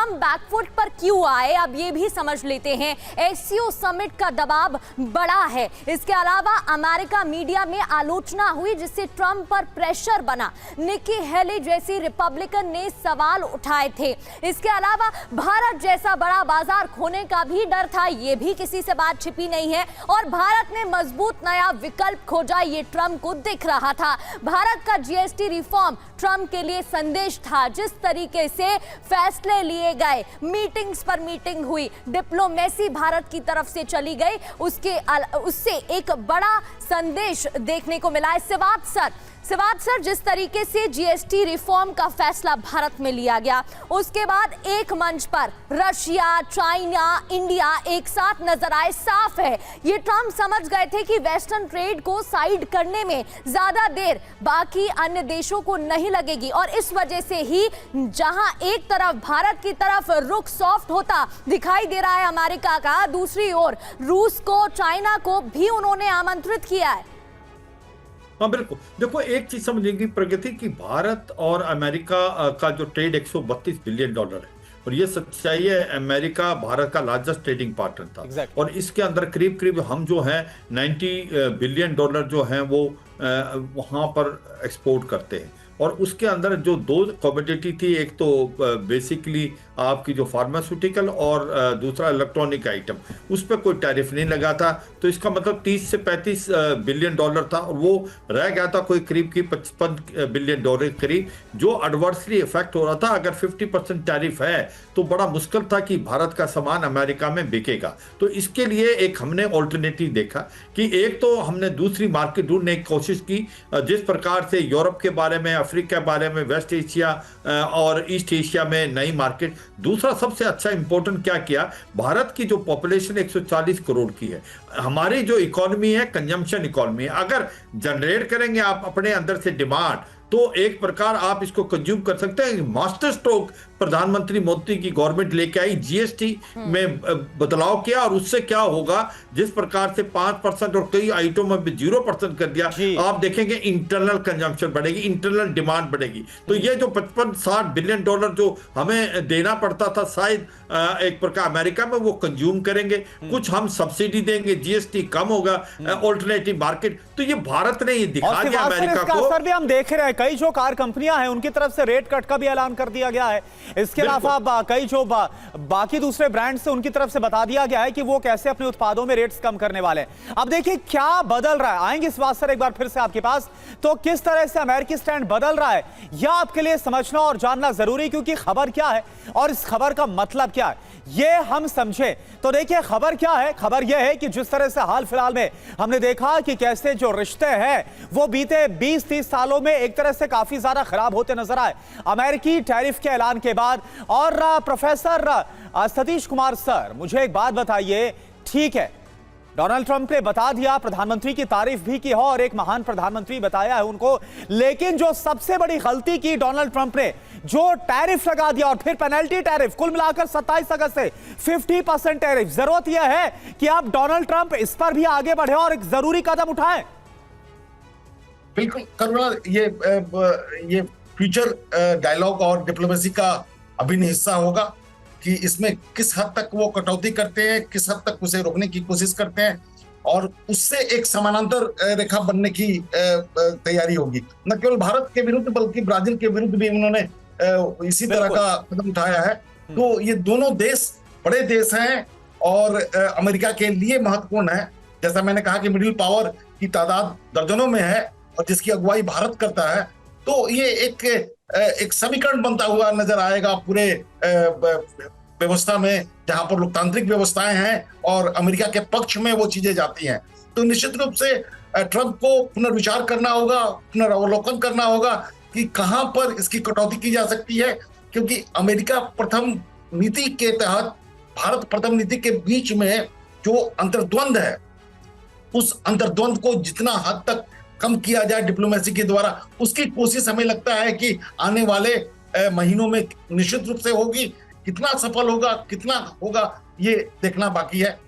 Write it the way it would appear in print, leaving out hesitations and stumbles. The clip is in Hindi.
ट्रम्प बैकफुट पर क्यों आए, अब ये भी समझ लेते हैं। एससीओ समिट का दबाव बढ़ा है। इसके अलावा अमेरिका मीडिया में आलोचना हुई जिससे ट्रम्प पर प्रेशर बना। निकी हेली जैसी रिपब्लिकन ने सवाल उठाए थे। इसके अलावा भारत जैसा बड़ा बाजार खोने का भी डर था, ये भी किसी से बात छिपी नहीं है। और भारत ने मजबूत नया विकल्प खोजा, ये ट्रम्प को दिख रहा था। भारत का जीएसटी रिफॉर्म ट्रम्प के लिए संदेश था। जिस तरीके से फैसले लिए गए, मीटिंग्स पर मीटिंग हुई, डिप्लोमेसी भारत की तरफ से चली गई, उससे एक बड़ा संदेश देखने को मिला है। सिवात सर, जिस तरीके से जीएसटी रिफॉर्म का फैसला भारत में लिया गया, उसके बाद एक मंच पर रशिया, चाइना, इंडिया एक साथ नजर आए। साफ है ये ट्रम्प समझ गए थे कि वेस्टर्न ट्रेड को साइड करने में ज्यादा देर बाकी अन्य देशों को नहीं लगेगी और इस वजह से ही जहां एक तरफ भारत की तरफ रुख सॉफ्ट होता दिखाई दे रहा है अमेरिका का, दूसरी ओर रूस को, चाइना को भी उन्होंने आमंत्रित किया है। हाँ बिल्कुल, देखो एक चीज समझने की प्रगति की भारत और अमेरिका का जो ट्रेड 132 बिलियन डॉलर है और ये सच्चाई है। अमेरिका भारत का लार्जेस्ट ट्रेडिंग पार्टनर था और इसके अंदर करीब करीब हम जो हैं 90 बिलियन डॉलर जो हैं वो वहां पर एक्सपोर्ट करते हैं। और उसके अंदर जो दो कमोडिटी थी, एक तो बेसिकली आपकी जो फार्मास्यूटिकल और दूसरा इलेक्ट्रॉनिक आइटम, उस पर कोई टैरिफ नहीं लगा था। तो इसका मतलब 30 से 35 बिलियन डॉलर था और वो रह गया था कोई करीब की 55 बिलियन डॉलर करीब, जो एडवर्सली इफेक्ट हो रहा था। अगर 50% टैरिफ है तो बड़ा मुश्किल था कि भारत का सामान अमेरिका में बिकेगा। तो इसके लिए एक हमने ऑल्टरनेटिव देखा कि एक तो हमने दूसरी मार्केट ढूंढने की कोशिश की, जिस प्रकार से यूरोप के बारे में, अफ्रीका के बारे में, वेस्ट एशिया और ईस्ट एशिया में नई मार्केट। दूसरा सबसे अच्छा इंपॉर्टेंट क्या किया, भारत की जो पॉपुलेशन 140 करोड़ की है, हमारी जो इकोनॉमी है कंजम्पशन इकोनॉमी है। अगर जनरेट करेंगे आप अपने अंदर से डिमांड तो एक प्रकार आप इसको कंज्यूम कर सकते हैं। मास्टर स्ट्रोक प्रधानमंत्री मोदी की गवर्नमेंट लेके आई, जीएसटी में बदलाव किया और उससे क्या होगा, जिस प्रकार से 5% और कई आइटमों में 0% कर दिया, आप देखेंगे इंटरनल कंजम्पशन बढ़ेगी, इंटरनल डिमांड बढ़ेगी। तो ये जो 55-60 बिलियन डॉलर जो हमें देना पड़ता था शायद एक प्रकार अमेरिका में, वो कंज्यूम करेंगे। कुछ हम सब्सिडी देंगे, जीएसटी कम होगा, ऑल्टरनेटिव मार्केट। तो ये भारत ने ये दिखा दिया अमेरिका को। असर भी हम देख रहे हैं, कई जो कार कंपनियां हैं उनकी तरफ से रेट कट का भी ऐलान कर दिया गया है। इसके अलावा कई जो बाकी दूसरे ब्रांड से उनकी तरफ से बता दिया गया है कि वो कैसे अपने उत्पादों में रेट्स कम करने वाले हैं। अब देखिए क्या बदल रहा है, आएंगे इस बात से एक बार फिर से आपके पास। तो किस तरह से अमेरिकी स्टैंड बदल रहा है यह आपके लिए समझना और जानना जरूरी, क्योंकि खबर क्या है और इस खबर का मतलब क्या है ये हम समझे। तो देखिए खबर क्या है, खबर यह है कि जिस तरह से हाल फिलहाल में हमने देखा कि कैसे जो रिश्ते हैं वो बीते 20-30 सालों में एक तरह से काफी ज्यादा खराब होते नजर आए अमेरिकी टैरिफ के ऐलान के बाद। और प्रोफेसर सतीश कुमार सर, मुझे एक बात बताइए, ठीक है डोनाल्ड ट्रंप ने बता दिया, प्रधानमंत्री की तारीफ भी की हो और एक महान प्रधानमंत्री बताया है उनको, लेकिन जो सबसे बड़ी गलती की डोनाल्ड ट्रंप ने, जो टैरिफ लगा दिया और फिर पेनल्टी टैरिफ, कुल मिलाकर 27 अगस्त से 50% टैरिफ। जरूरत यह है कि आप डोनाल्ड ट्रंप इस पर भी आगे बढ़े और एक जरूरी कदम उठाएं। बिल्कुल करुणा, ये फ्यूचर डायलॉग और डिप्लोमेसी का अभिन्न हिस्सा होगा कि इसमें किस हद तक वो कटौती करते हैं, किस हद तक उसे रोकने की कोशिश करते हैं और उससे एक समानांतर रेखा बनने की तैयारी होगी। न केवल भारत के विरुद्ध बल्कि ब्राजील के विरुद्ध भी उन्होंने इसी तरह का कदम उठाया है। तो ये दोनों देश बड़े देश हैं और अमेरिका के लिए महत्वपूर्ण है। जैसा मैंने कहा कि मिडिल पावर की तादाद दर्जनों में है और जिसकी अगुवाई भारत करता है, तो ये एक समीकरण बनता हुआ नजर आएगा पूरे व्यवस्था में, जहां पर लोकतांत्रिक व्यवस्थाएं हैं और अमेरिका के पक्ष में वो चीजें जाती हैं। तो निश्चित रूप से ट्रंप को पुनर्विचार करना होगा, पुनरावलोकन करना होगा कि कहां पर इसकी कटौती की जा सकती है, क्योंकि अमेरिका प्रथम नीति के तहत भारत प्रथम नीति के बीच में जो अंतर्द्वंद है, उस अंतर्द्वंद को जितना हद तक कम किया जाए डिप्लोमेसी के द्वारा, उसकी कोशिश हमें लगता है कि आने वाले महीनों में निश्चित रूप से होगी। कितना सफल होगा, कितना होगा, ये देखना बाकी है।